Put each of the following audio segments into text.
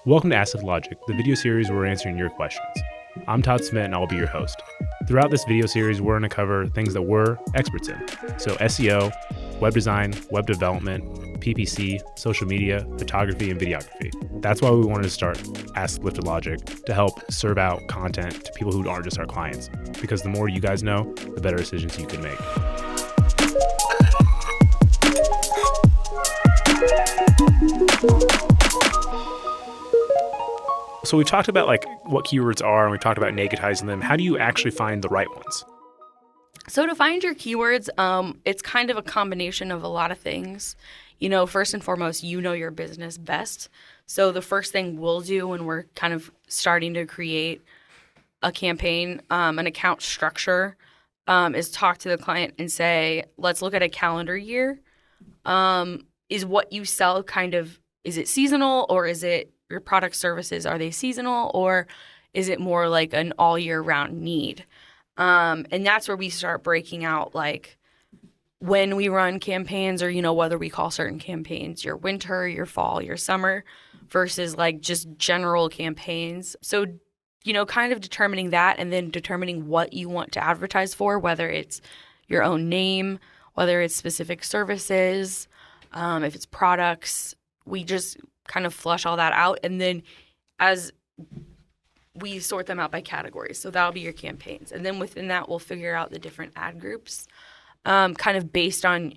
Welcome to Ask Lift Logic, the video series where we're answering your questions. I'm Todd Smith and I'll be your host. Throughout this video series, we're going to cover things that we're experts in. So SEO, web design, web development, PPC, social media, photography, and videography. That's why we wanted to start Ask Lift Logic, to help serve out content to people who aren't just our clients. Because the more you guys know, the better decisions you can make. So we talked about what keywords are, and we talked about negatizing them. How do you actually find the right ones? So to find your keywords, it's kind of a combination of a lot of things. First and foremost, you know your business best. So the first thing we'll do when we're kind of starting to create a campaign, an account structure, is talk to the client and say, let's look at a calendar year. Is what you sell is it seasonal, or is it your product services, are they seasonal, or is it more like an all year round need? And that's where we start breaking out when we run campaigns, or, whether we call certain campaigns your winter, your fall, your summer, versus just general campaigns. So, kind of determining that, and then determining what you want to advertise for, whether it's your own name, whether it's specific services, if it's products. We just kind of flush all that out, and then as we sort them out by categories. So that'll be your campaigns. And then within that, we'll figure out the different ad groups, kind of based on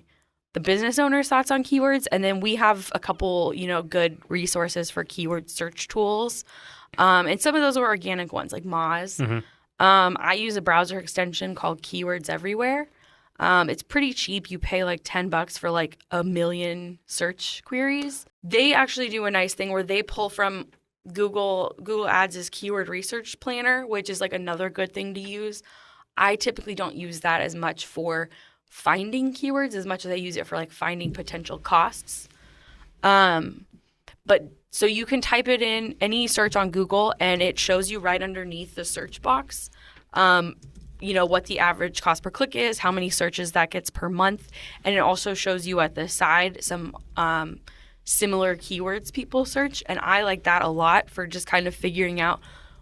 the business owner's thoughts on keywords. And then we have a couple, good resources for keyword search tools. And some of those are organic ones, like Moz. Mm-hmm. I use a browser extension called Keywords Everywhere. It's pretty cheap. You pay $10 for 1 million search queries. They actually do a nice thing where they pull from Google Ads' keyword research planner, which is another good thing to use. I typically don't use that as much for finding keywords as much as I use it for finding potential costs. But so you can type it in any search on Google, and it shows you right underneath the search box what the average cost per click is, how many searches that gets per month. And it also shows you at the side some similar keywords people search. And I like that a lot for just kind of figuring out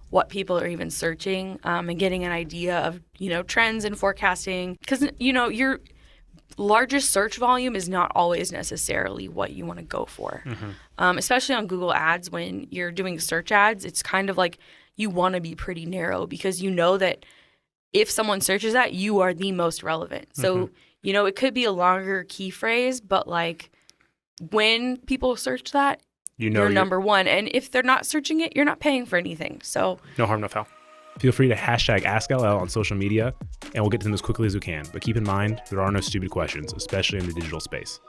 what people are even searching, and getting an idea of, trends and forecasting. Because, your largest search volume is not always necessarily what you want to go for. Mm-hmm. Especially on Google Ads, when you're doing search ads, it's kind of you want to be pretty narrow, because you know that if someone searches that, you are the most relevant. So, mm-hmm. It could be a longer key phrase, but when people search that, you're number one. And if they're not searching it, you're not paying for anything. So no harm, no foul. Feel free to hashtag AskLL on social media, and we'll get to them as quickly as we can. But keep in mind, there are no stupid questions, especially in the digital space.